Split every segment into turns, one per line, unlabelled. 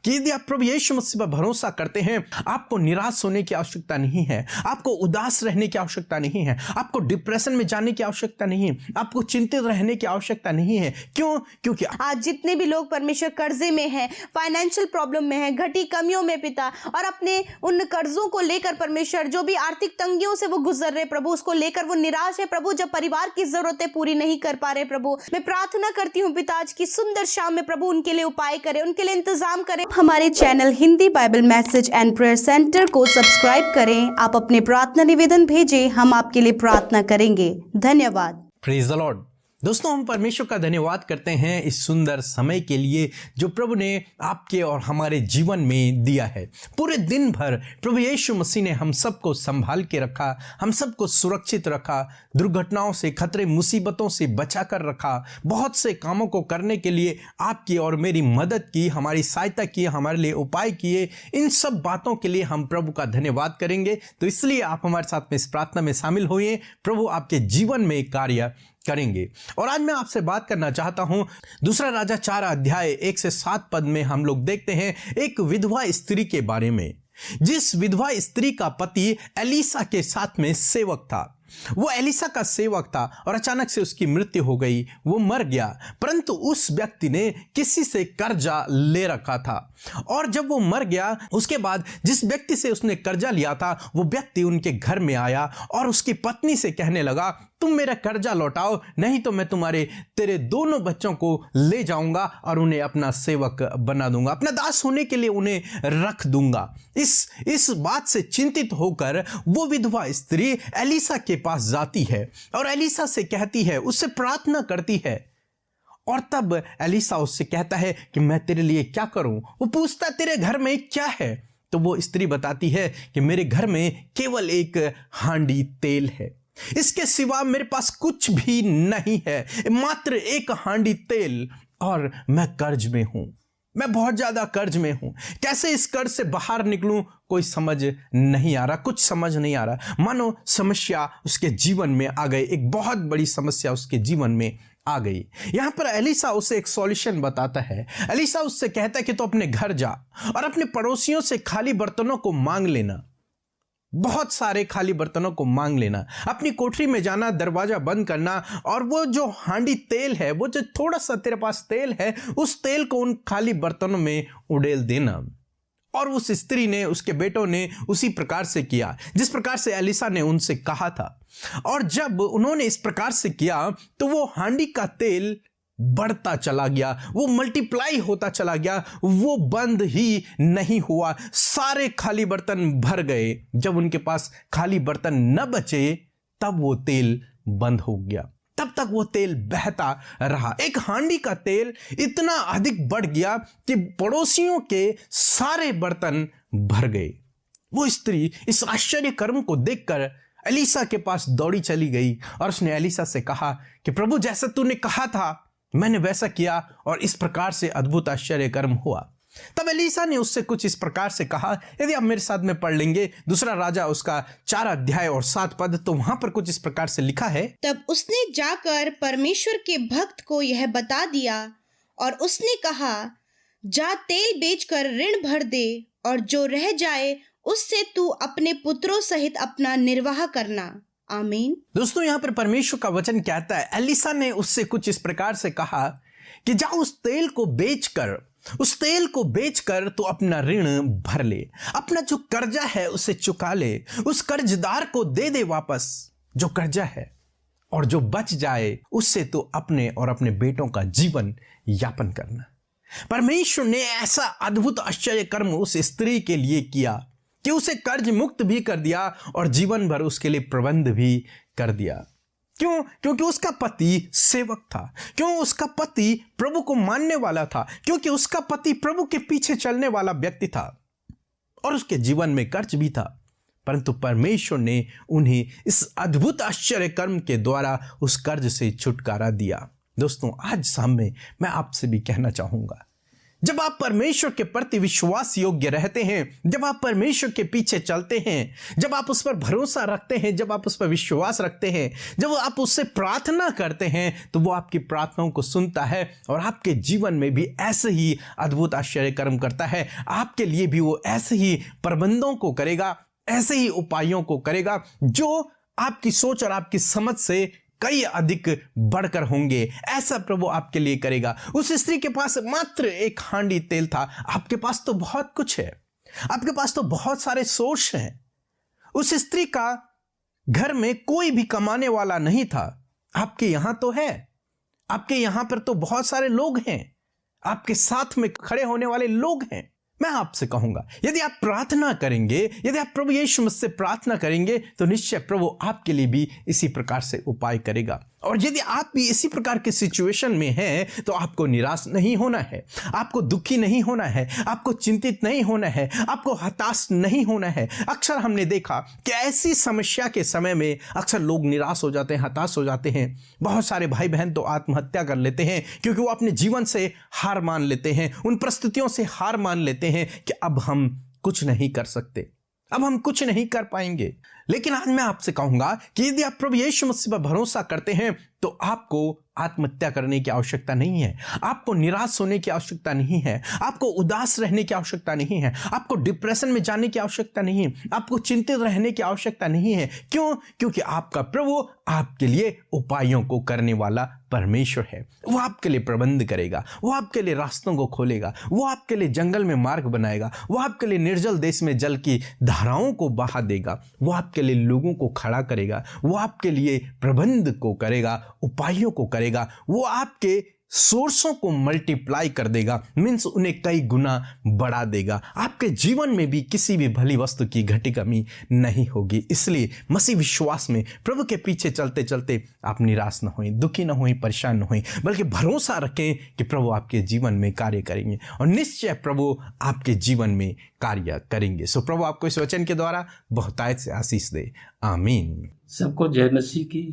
कि यदि आप प्रभु यीशु मसीह पर भरोसा करते हैं, आपको निराश होने की आवश्यकता नहीं है, आपको उदास रहने की आवश्यकता नहीं है, आपको डिप्रेशन में जाने की आवश्यकता नहीं है, आपको चिंतित रहने की आवश्यकता नहीं है। क्यों? क्योंकि
आज जितने भी लोग परमेश्वर कर्जे में हैं, फाइनेंशियल प्रॉब्लम में हैं, घटी कमियों में पिता, और अपने उन कर्जों को लेकर परमेश्वर जो भी आर्थिक तंगियों से वो गुजर रहे प्रभु, उसको लेकर वो निराश है प्रभु, जब परिवार की जरूरतें पूरी नहीं कर पा रहे प्रभु, मैं प्रार्थना करती हूँ पिता आज की सुंदर शाम में प्रभु उनके लिए उपाय करें, उनके लिए इंतजाम करें। हमारे channel Hindi Bible message and prayer centre को सब्सक्राइब करें। आप अपने प्रार्थना निवेदन भेजें, हम आपके लिए प्रार्थना करेंगे। धन्यवाद।
Praise the Lord. दोस्तों, हम परमेश्वर का धन्यवाद करते हैं इस सुंदर समय के लिए जो प्रभु ने आपके और हमारे जीवन में दिया है। पूरे दिन भर प्रभु यीशु मसीह ने हम सबको संभाल के रखा, हम सबको सुरक्षित रखा, दुर्घटनाओं से, खतरे, मुसीबतों से बचा कर रखा, बहुत से कामों को करने के लिए आपकी और मेरी मदद की, हमारी सहायता की, हमारे लिए उपाय किए। इन सब बातों के लिए हम प्रभु का धन्यवाद करेंगे। तो इसलिए आप हमारे साथ में इस प्रार्थना में शामिल होइए। प्रभु आपके जीवन में कार्य करेंगे। और आज मैं आपसे बात करना चाहता हूं, दूसरा राजा 4 अध्याय 1 से 7 पद में हम लोग देखते हैं एक विधवा स्त्री के बारे में, जिस विधवा स्त्री का पति एलीसा के साथ में सेवक था। वो एलीसा का सेवक था और अचानक से उसकी मृत्यु हो गई, वो मर गया। परंतु उस व्यक्ति ने किसी से कर्जा ले रखा था, और जब वो मर गया उसके बाद जिस व्यक्ति से उसने कर्जा लिया था वो व्यक्ति उनके घर में आया और उसकी पत्नी से कहने लगा, तुम मेरा कर्जा लौटाओ, नहीं तो मैं तेरे दोनों बच्चों को ले जाऊंगा और उन्हें अपना सेवक बना दूंगा, अपना दास होने के लिए उन्हें रख दूंगा। इस बात से चिंतित होकर वो विधवा स्त्री एलीसा के पास जाती है और एलीसा से कहती है, उससे प्रार्थना करती है। और तब एलीसा उससे कहता है कि मैं तेरे लिए क्या करूं। वो पूछता तेरे घर में क्या है? तो वो स्त्री बताती है कि मेरे घर में केवल एक हांडी तेल है, इसके सिवा मेरे पास कुछ भी नहीं है, मात्र एक हांडी तेल, और मैं कर्ज में हूं, मैं बहुत ज्यादा कर्ज में हूं। कैसे इस कर्ज से बाहर निकलूं कोई समझ नहीं आ रहा, कुछ समझ नहीं आ रहा। मानो समस्या उसके जीवन में आ गई, एक बहुत बड़ी समस्या उसके जीवन में आ गई। यहां पर एलीसा उसे एक सॉल्यूशन बताता है। एलीसा उससे कहता है कि तो अपने घर जा और अपने पड़ोसियों से खाली बर्तनों को मांग लेना, बहुत सारे खाली बर्तनों को मांग लेना, अपनी कोठरी में जाना, दरवाजा बंद करना, और वो जो हांडी तेल है, वो जो थोड़ा सा तेरे पास तेल है, उस तेल को उन खाली बर्तनों में उड़ेल देना। और उस स्त्री ने, उसके बेटों ने उसी प्रकार से किया जिस प्रकार से एलीसा ने उनसे कहा था। और जब उन्होंने इस प्रकार से किया तो वो हांडी का तेल बढ़ता चला गया, वो मल्टीप्लाई होता चला गया, वो बंद ही नहीं हुआ। सारे खाली बर्तन भर गए। जब उनके पास खाली बर्तन न बचे तब वो तेल बंद हो गया। तब तक वो तेल बहता रहा। एक हांडी का तेल इतना अधिक बढ़ गया कि पड़ोसियों के सारे बर्तन भर गए। वो स्त्री इस आश्चर्य कर्म को देखकर एलीसा के पास दौड़ी चली गई और उसने एलीसा से कहा कि प्रभु, जैसा तूने कहा था मैंने वैसा किया और इस प्रकार से अद्भुत आश्चर्य कर्म हुआ। तब एलीसा ने उससे कुछ इस प्रकार से कहा, यदि आप मेरे साथ में पढ़ लेंगे दूसरा राजा उसका 4 अध्याय और 7 पद, तो वहां पर कुछ इस प्रकार से लिखा है।
तब उसने जाकर परमेश्वर के भक्त को यह बता दिया और उसने कहा, जा तेल बेचकर ऋण भर दे और जो रह जाए उससे तू अपने पुत्रों सहित अपना निर्वाह करना। आमीन।
दोस्तों, यहाँ पर परमेश्वर का वचन कहता है, एलीसा ने उससे कुछ इस प्रकार से कहा कि जा उस तेल को बेचकर तू अपना ऋण भर ले, अपना जो कर्जा है उसे चुका ले, उस कर्जदार को दे दे वापस जो कर्जा है, और जो बच जाए उससे तू अपने और अपने बेटों का जीवन यापन करना। परमेश्वर ने ऐसा अद्भुत आश्चर्य कर्म उस स्त्री के लिए किया कि उसे कर्ज मुक्त भी कर दिया और जीवन भर उसके लिए प्रबंध भी कर दिया। क्यों? क्योंकि उसका पति सेवक था। क्यों? उसका पति प्रभु को मानने वाला था। क्योंकि उसका पति प्रभु के पीछे चलने वाला व्यक्ति था और उसके जीवन में कर्ज भी था। परंतु परमेश्वर ने उन्हें इस अद्भुत आश्चर्य कर्म के द्वारा उस कर्ज से छुटकारा दिया। दोस्तों, आज शाम में मैं आपसे भी कहना चाहूंगा, जब आप परमेश्वर के प्रति विश्वास योग्य रहते हैं, जब आप परमेश्वर के पीछे चलते हैं, जब आप उस पर भरोसा रखते हैं, जब आप उस पर विश्वास रखते हैं, जब आप उससे प्रार्थना करते हैं, तो वो आपकी प्रार्थनाओं को सुनता है और आपके जीवन में भी ऐसे ही अद्भुत आश्चर्य कर्म करता है। आपके लिए भी वो ऐसे ही प्रबंधों को करेगा, ऐसे ही उपायों को करेगा जो आपकी सोच और आपकी समझ से कई अधिक बढ़कर होंगे। ऐसा प्रभु आपके लिए करेगा। उस स्त्री के पास मात्र एक हांडी तेल था, आपके पास तो बहुत कुछ है, आपके पास तो बहुत सारे सोर्स हैं। उस स्त्री का घर में कोई भी कमाने वाला नहीं था, आपके यहां तो है, आपके यहां पर तो बहुत सारे लोग हैं, आपके साथ में खड़े होने वाले लोग हैं। मैं आपसे कहूंगा, यदि आप प्रार्थना करेंगे, यदि आप प्रभु यीशु मसीह से प्रार्थना करेंगे, तो निश्चय प्रभु आपके लिए भी इसी प्रकार से उपाय करेगा। और यदि आप भी इसी प्रकार के सिचुएशन में हैं, तो आपको निराश नहीं होना है, आपको दुखी नहीं होना है, आपको चिंतित नहीं होना है, आपको हताश नहीं होना है। अक्सर हमने देखा कि ऐसी समस्या के समय में अक्सर लोग निराश हो जाते हैं, हताश हो जाते हैं। बहुत सारे भाई बहन तो आत्महत्या कर लेते हैं, क्योंकि वो अपने जीवन से हार मान लेते हैं, उन परिस्थितियों से हार मान लेते हैं कि अब हम कुछ नहीं कर सकते, अब हम कुछ नहीं कर पाएंगे। लेकिन आज मैं आपसे कहूंगा कि यदि आप प्रभु यीशु मसीह पर भरोसा करते हैं, तो आपको आत्महत्या करने की आवश्यकता नहीं है, आपको निराश होने की आवश्यकता नहीं है, आपको उदास रहने की आवश्यकता नहीं है, आपको डिप्रेशन में जाने की आवश्यकता नहीं है, आपको चिंतित रहने की आवश्यकता नहीं है। क्यों? क्योंकि आपका प्रभु आपके लिए उपायों को करने वाला परमेश्वर है। वो आपके लिए प्रबंध करेगा, वो आपके लिए रास्तों को खोलेगा, वो आपके लिए जंगल में मार्ग बनाएगा, वो आपके लिए निर्जल देश में जल की धाराओं को बहा देगा, वो आपके लिए लोगों को खड़ा करेगा, वो आपके लिए प्रबंध को करेगा, उपायों को करेगा, वो आपके सोर्सों को मल्टीप्लाई कर देगा, मीन्स उन्हें कई गुना बढ़ा देगा। आपके जीवन में भी किसी भी भली वस्तु की घटी कमी नहीं होगी। इसलिए मसीह विश्वास में प्रभु के पीछे चलते चलते आप निराश न होएं, दुखी न होएं, परेशान न होएं, बल्कि भरोसा रखें कि प्रभु आपके जीवन में कार्य करेंगे और निश्चय प्रभु आपके जीवन में कार्य करेंगे। सो प्रभु आपको इस वचन के द्वारा बहुतायत से आशीष दे। आमीन।
सबको जय मसीह की।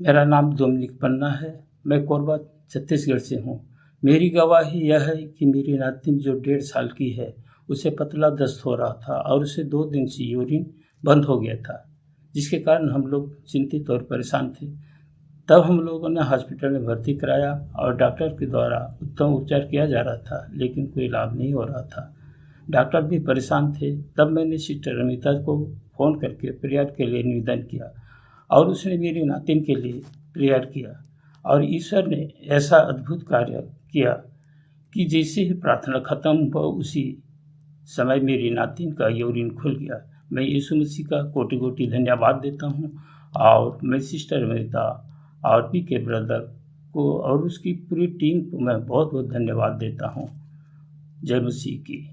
मेरा नाम डोमिनिक पन्ना है, मैं कोरबा छत्तीसगढ़ से हूँ। मेरी गवाही यह है कि मेरी नातिन जो 1.5 साल की है, उसे पतला दस्त हो रहा था और उसे 2 दिन से यूरिन बंद हो गया था, जिसके कारण हम लोग चिंतित और परेशान थे। तब हम लोगों ने हॉस्पिटल में भर्ती कराया और डॉक्टर के द्वारा उत्तम उपचार किया जा रहा था, लेकिन कोई लाभ नहीं हो रहा था। डॉक्टर भी परेशान थे। तब मैंने सिस्टर अमिता को फ़ोन करके प्रेयर के लिए निवेदन किया और उसने मेरी नातिन के लिए प्रेयर किया और ईश्वर ने ऐसा अद्भुत कार्य किया कि जैसे ही प्रार्थना खत्म हुआ, उसी समय मेरी नातिन का यूरिन खुल गया। मैं यीशु मसीह का कोटि कोटि धन्यवाद देता हूँ और मैं सिस्टर अमिता और पी के ब्रदर को और उसकी पूरी टीम को मैं बहुत बहुत धन्यवाद देता हूँ। जय मसीह की।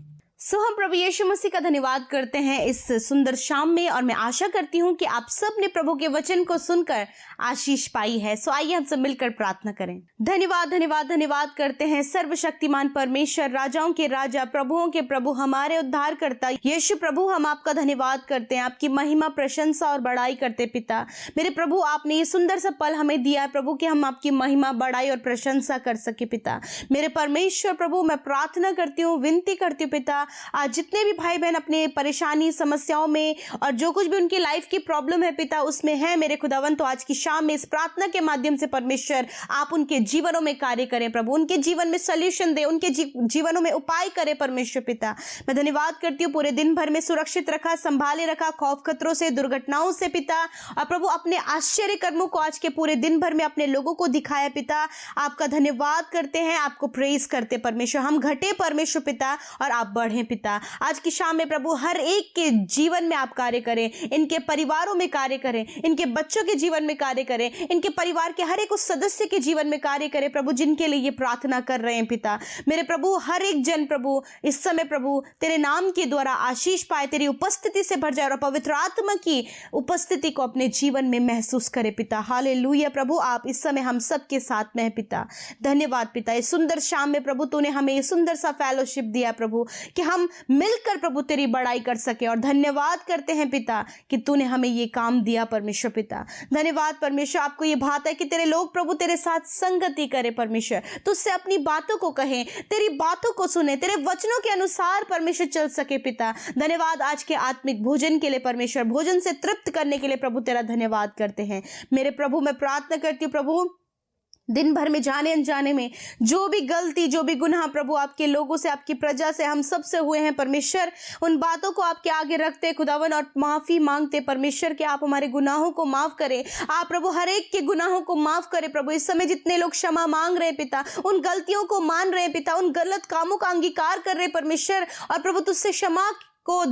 हम प्रभु यीशु मसीह का धन्यवाद करते हैं इस सुंदर शाम में और मैं आशा करती हूँ कि आप सब ने प्रभु के वचन को सुनकर आशीष पाई है। आइए हम सब मिलकर प्रार्थना करें। धन्यवाद धन्यवाद धन्यवाद करते हैं सर्वशक्तिमान परमेश्वर, राजाओं के राजा, प्रभुओं के प्रभु, हमारे उद्धारकर्ता यीशु प्रभु, हम आपका धन्यवाद करते हैं, आपकी महिमा, प्रशंसा और बड़ाई करते पिता। मेरे प्रभु, आपने ये सुंदर सा पल हमें दिया है प्रभु कि हम आपकी महिमा, बड़ाई और प्रशंसा कर सके पिता। मेरे परमेश्वर प्रभु, मैं प्रार्थना करती हूँ, विनती करती हूँ पिता, आज जितने भी भाई बहन अपने परेशानी, समस्याओं में और जो कुछ भी उनकी लाइफ की प्रॉब्लम है पिता उसमें है मेरे खुदावन, तो आज की शाम में इस प्रार्थना के माध्यम से परमेश्वर आप उनके जीवनों में कार्य करें प्रभु, उनके जीवन में सॉल्यूशन दे, उनके जीवनों में उपाय करें परमेश्वर पिता। मैं धन्यवाद करती हूँ, पूरे दिन भर में सुरक्षित रखा, संभाले रखा खौफ खतरों से, दुर्घटनाओं से पिता। और प्रभु अपने आश्चर्य कर्मों को आज के पूरे दिन भर में अपने लोगों को दिखाया पिता। आपका धन्यवाद करते हैं, आपको प्रेज करते परमेश्वर। हम घटे परमेश्वर पिता और आप बढ़े पिता। आज की शाम में प्रभु हर एक के जीवन में आप कार्य करें, इनके परिवारों में कार्य करें, इनके बच्चों के जीवन में कार्य करें, इनके परिवार के हर एक उस सदस्य के जीवन में कार्य करें प्रभु जिनके लिए ये प्रार्थना कर रहे हैं पिता। मेरे प्रभु हर एक जन प्रभु इस समय प्रभु तेरे नाम के द्वारा आशीष पाए, तेरी उपस्थिति से भर जाए और पवित्र आत्मा की उपस्थिति को अपने जीवन में महसूस करे पिता। हालेलुया प्रभु, आप इस समय हम सबके साथ में है पिता। धन्यवाद पिता, इस सुंदर शाम में प्रभु तूने हमें ये सुंदर सा फेलोशिप दिया प्रभु कि हम मिलकर प्रभु तेरी बड़ाई कर सके। और धन्यवाद करते हैं पिता कि तूने हमें ये काम दिया परमेश्वर पिता। धन्यवाद परमेश्वर, आपको ये बात है कि तेरे लोग प्रभु तेरे साथ संगति करे परमेश्वर, तुझसे अपनी बातों को कहें, तेरी बातों को सुने, तेरे वचनों के अनुसार परमेश्वर चल सके पिता। धन्यवाद आज के आत्मिक भोजन के लिए परमेश्वर, भोजन से तृप्त करने के लिए प्रभु तेरा धन्यवाद करते हैं। मेरे प्रभु मैं प्रार्थना करती हूँ प्रभु, दिन भर में जाने अनजाने में जो भी गलती, जो भी गुनाह प्रभु आपके लोगों से, आपकी प्रजा से, हम सब से हुए हैं परमेश्वर, उन बातों को आपके आगे रखते खुदावन और माफ़ी मांगते परमेश्वर कि आप हमारे गुनाहों को माफ़ करें। आप प्रभु हर एक के गुनाहों को माफ़ करें प्रभु। इस समय जितने लोग क्षमा मांग रहे हैं पिता, उन गलतियों को मान रहे हैं पिता, उन गलत कामों का अंगीकार कर रहे हैं परमेश्वर, और प्रभु तुझसे क्षमा को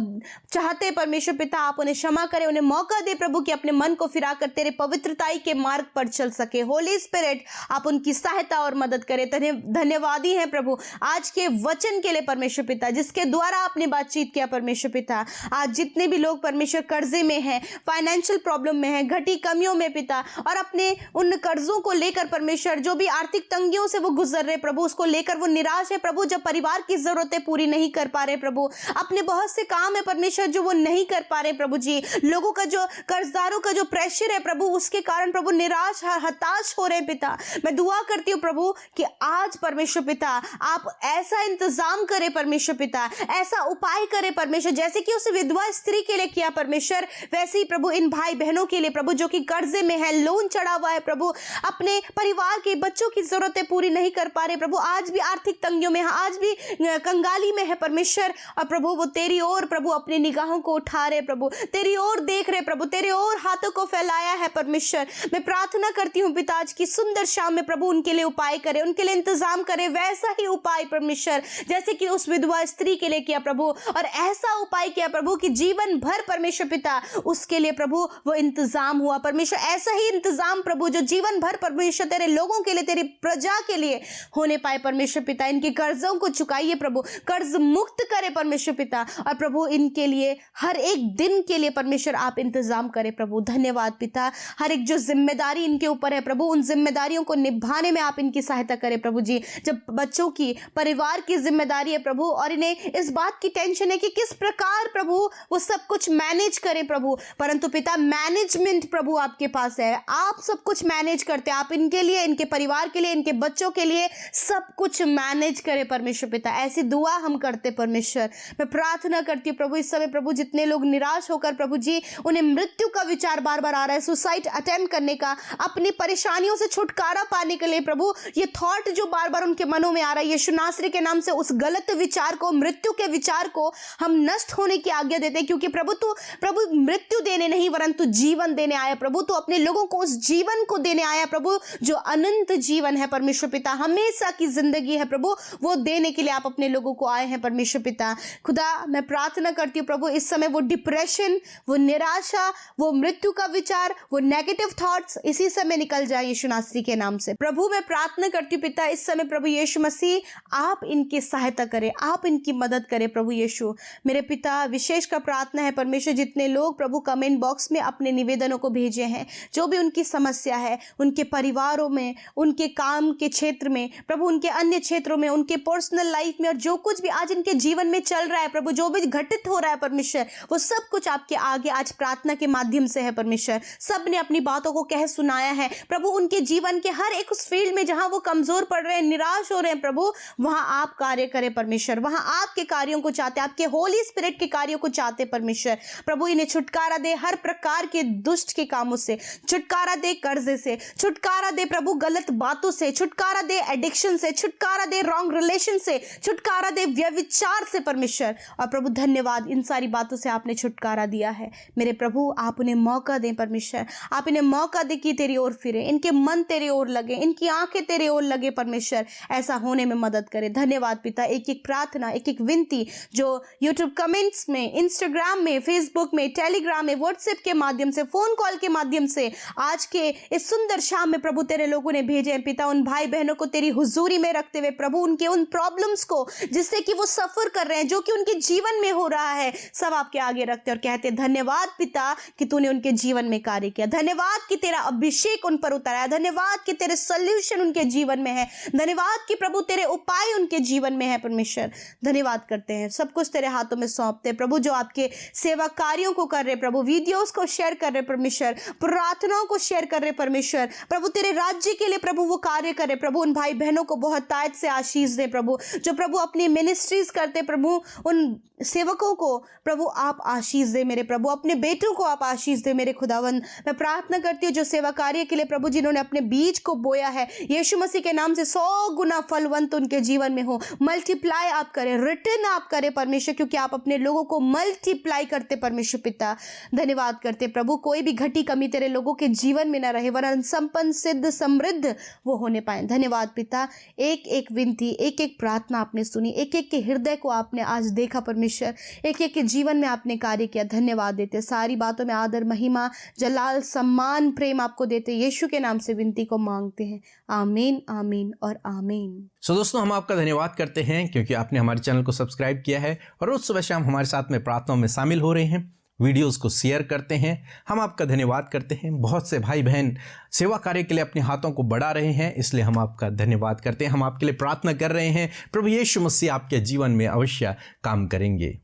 चाहते परमेश्वर पिता, आप उन्हें क्षमा करें, उन्हें मौका दे प्रभु कि अपने मन को फिराकर तेरे पवित्रताई के मार्ग पर चल सके। होली स्पिरिट आप उनकी सहायता और मदद करें। धन्यवादी हैं प्रभु आज के वचन के लिए परमेश्वर पिता, जिसके द्वारा आपने बातचीत किया परमेश्वर पिता। आज जितने भी लोग परमेश्वर कर्जे में हैं, फाइनेंशियल प्रॉब्लम में हैं, घटी कमियों में पिता, और अपने उन कर्जों को लेकर परमेश्वर जो भी आर्थिक तंगियों से वो गुजर रहे प्रभु, उसको लेकर वो निराश है प्रभु, जब परिवार की जरूरतें पूरी नहीं कर पा रहे प्रभु, अपने बहुत से काम है परमेश्वर जो वो नहीं कर पा रहे प्रभु जी, लोगों का जो कर्जदारों का जो प्रेशर है प्रभु, उसके कारण प्रभु निराश हताश हो रहे पिता। मैं दुआ करती हूँ प्रभु कि आज परमेश्वर पिता आप ऐसा इंतजाम करें परमेश्वर पिता, ऐसा उपाय करें परमेश्वर, जैसे कि उस विधवा स्त्री के लिए किया परमेश्वर, वैसे ही प्रभु इन भाई बहनों के लिए प्रभु जो कि कर्जे में है, लोन चढ़ा हुआ है प्रभु, अपने परिवार के बच्चों की जरूरतें पूरी नहीं कर पा रहे प्रभु, आज भी आर्थिक तंगियों में है, आज भी कंगाली में है परमेश्वर, और प्रभु वो तेरी ओर प्रभु अपनी निगाहों को उठा रहे प्रभु, तेरी ओर देख रहे प्रभु, तेरी ओर हाथों को फैलाया है परमेश्वर। मैं प्रार्थना करती हूँ पिता आज की सुंदर शाम में प्रभु उनके लिए उपाय करे, उनके लिए इंतजाम करे, वैसा ही उपाय परमेश्वर जैसे कि उस विधवा स्त्री के लिए किया प्रभु, और ऐसा उपाय किया प्रभु कि जीवन भर परमेश्वर पिता उसके लिए प्रभु वो इंतजाम हुआ परमेश्वर। ऐसा ही इंतजाम प्रभु जो जीवन भर परमेश्वर तेरे लोगों के लिए, तेरी प्रजा के लिए होने पाए परमेश्वर पिता। इनके कर्जों को चुकाइए प्रभु, कर्ज मुक्त करे परमेश्वर पिता, और प्रभु इनके लिए हर एक दिन के लिए परमेश्वर आप इंतजाम करें प्रभु। धन्यवाद पिता, हर एक जो जिम्मेदारी इनके ऊपर है प्रभु, उन जिम्मेदारियों को निभाने में आप इनकी सहायता करें प्रभु जी। जब बच्चों की, परिवार की जिम्मेदारी है प्रभु, और इन्हें इस बात की टेंशन है कि किस प्रकार प्रभु वो सब कुछ मैनेज करें प्रभु, परंतु पिता मैनेजमेंट प्रभु आपके पास है, आप सब कुछ मैनेज करते हैं, आप इनके लिए, इनके परिवार के लिए, इनके बच्चों के लिए सब कुछ मैनेज करें परमेश्वर पिता। ऐसी दुआ हम करते परमेश्वर। मैं प्रार्थना करती हूँ प्रभु इस समय प्रभु जितने लोग निराश होकर प्रभु जी उन्हें मृत्यु का विचार बार बार आ रहा है, सुसाइड अटेम्प्ट करने का, अपनी परेशानियों से छुटकारा पाने के लिए प्रभु ये थॉट जो बार बार उनके मनों में आ रहा है, यीशु नासरी के नाम से उस गलत विचार को, मृत्यु के विचार को हम नष्ट होने की आज्ञा देते हैं, क्योंकि प्रभु तू प्रभु मृत्यु देने नहीं वरंतु जीवन देने आया प्रभु। तो अपने लोगों को उस जीवन को देने आया प्रभु जो अनंत जीवन है परमेश्वर पिता, हमेशा की जिंदगी है प्रभु, वो देने के लिए आप अपने लोगों को आए हैं परमेश्वर पिता। खुदा मैं प्रार्थना करती हूँ प्रभु इस समय वो डिप्रेशन, वो निराशा, वो मृत्यु का विचार, वो नेगेटिव थॉट्स इसी समय निकल जाए यीशु नासरी के नाम से। प्रभु मैं प्रार्थना करती हूँ पिता इस समय प्रभु यीशु मसीह आप इनकी सहायता करें, आप इनकी मदद करें प्रभु यीशु। मेरे पिता विशेष का प्रार्थना है परमेश्वर जितने लोग प्रभु कमेंट बॉक्स में अपने निवेदनों को भेजे हैं, जो भी उनकी समस्या है, उनके परिवारों में, उनके काम के क्षेत्र में प्रभु, उनके अन्य क्षेत्रों में, उनके पर्सनल लाइफ में, और जो कुछ भी आज इनके जीवन में चल रहा है प्रभु, जो भी घटित हो रहा है परमेश्वर, वो सब कुछ आपके आगे आज प्रार्थना के माध्यम से है परमेश्वर। सब ने अपनी बातों को कह सुनाया है प्रभु, उनके जीवन के हर एक उस फील्ड में जहां वो कमजोर पड़ रहे हैं, निराश हो रहे हैं प्रभु, वहां आप कार्य करें परमेश्वर, वहां आपके कार्यों को चाहते, आपके होली स्पिरिट के कार्यों को चाहते परमेश्वर। प्रभु इन्हें छुटकारा दे हर प्रकार के दुष्ट के कामों से, छुटकारा दे कर्जे से, छुटकारा दे प्रभु गलत बातों से, छुटकारा दे एडिक्शन से, छुटकारा दे रॉन्ग रिलेशन से, छुटकारा दे व्यभिचार से परमेश्वर। और प्रभु धन्यवाद इन सारी बातों से आपने छुटकारा दिया है मेरे प्रभु। आप उन्हें मौका दें परमेश्वर, आप इन्हें मौका दे कि तेरी ओर फिरे, इनके मन तेरी ओर लगे, इनकी आंखें तेरी ओर लगे परमेश्वर, ऐसा होने में मदद करे। धन्यवाद पिता। एक एक प्रार्थना, एक एक विनती जो यूट्यूब कमेंट्स में, इंस्टाग्राम में, फेसबुक में, टेलीग्राम में, व्हाट्सएप के माध्यम से, फोन कॉल के माध्यम से आज के इस सुंदर शाम में प्रभु तेरे लोगों ने भेजे हैं पिता, उन भाई बहनों को तेरी हुजूरी में रखते हुए प्रभु, उनके उन प्रॉब्लम्स को जिससे कि वो सफर कर रहे हैं, जो कि उनके जीवन में हो रहा है सब आपके आगे रखते और कहते धन्यवाद पिता कि तूने उनके जीवन में कार्य किया, धन्यवाद कि तेरा अभिषेक उन पर उतरा है, धन्यवाद कि तेरे सॉल्यूशन उनके जीवन में है, धन्यवाद कि प्रभु तेरे उपाय उनके जीवन में है। परमेश्वर धन्यवाद करते हैं, सब कुछ तेरे हाथों में सौंपते हैं प्रभु। जो आपके सेवा कार्यों को कर रहे प्रभु, वीडियोस को शेयर कर रहे परमेश्वर, प्रार्थनाओं को शेयर कर रहे परमेश्वर, प्रभु तेरे राज्य के लिए प्रभु वो कार्य करे प्रभु। उन भाई बहनों को बहुत तायत से आशीष दे प्रभु, जो प्रभु अपनी मिनिस्ट्रीज करते प्रभु, उन सेवकों को प्रभु आप आशीष दे मेरे प्रभु, अपने बेटों को आप आशीष दे मेरे खुदावंद। मैं प्रार्थना करती हूँ जो सेवा कार्य के लिए प्रभु जिन्होंने अपने बीज को बोया है, यीशु मसीह के नाम से 100 गुना फलवंत उनके जीवन में हो, मल्टीप्लाई आप करें, रिटर्न आप करें परमेश्वर, क्योंकि आप अपने लोगों को मल्टीप्लाई करते परमेश्वर पिता। धन्यवाद करते प्रभु, कोई भी घटी कमी तेरे लोगों के जीवन में ना रहे, वरन संपन्न सिद्ध समृद्ध वो होने पाए। धन्यवाद पिता, एक एक विनती, एक एक प्रार्थना आपने सुनी, एक एक के हृदय को आपने आज देखा परमेश्वर, एक एक के जीवन में आपने कार्य किया। धन्यवाद देते, सारी बातों में आदर महिमा जलाल सम्मान प्रेम आपको देते, यीशु के नाम से विनती को मांगते हैं, आमीन आमीन और आमीन।
दोस्तों हम आपका धन्यवाद करते हैं क्योंकि आपने हमारे चैनल को सब्सक्राइब किया है और रोज सुबह शाम हमारे साथ में प्रार्थनाओं में शामिल हो रहे हैं, वीडियोस को शेयर करते हैं। हम आपका धन्यवाद करते हैं। बहुत से भाई बहन सेवा कार्य के लिए अपने हाथों को बढ़ा रहे हैं, इसलिए हम आपका धन्यवाद करते हैं। हम आपके लिए प्रार्थना कर रहे हैं, प्रभु यीशु मसीह आपके जीवन में अवश्य काम करेंगे।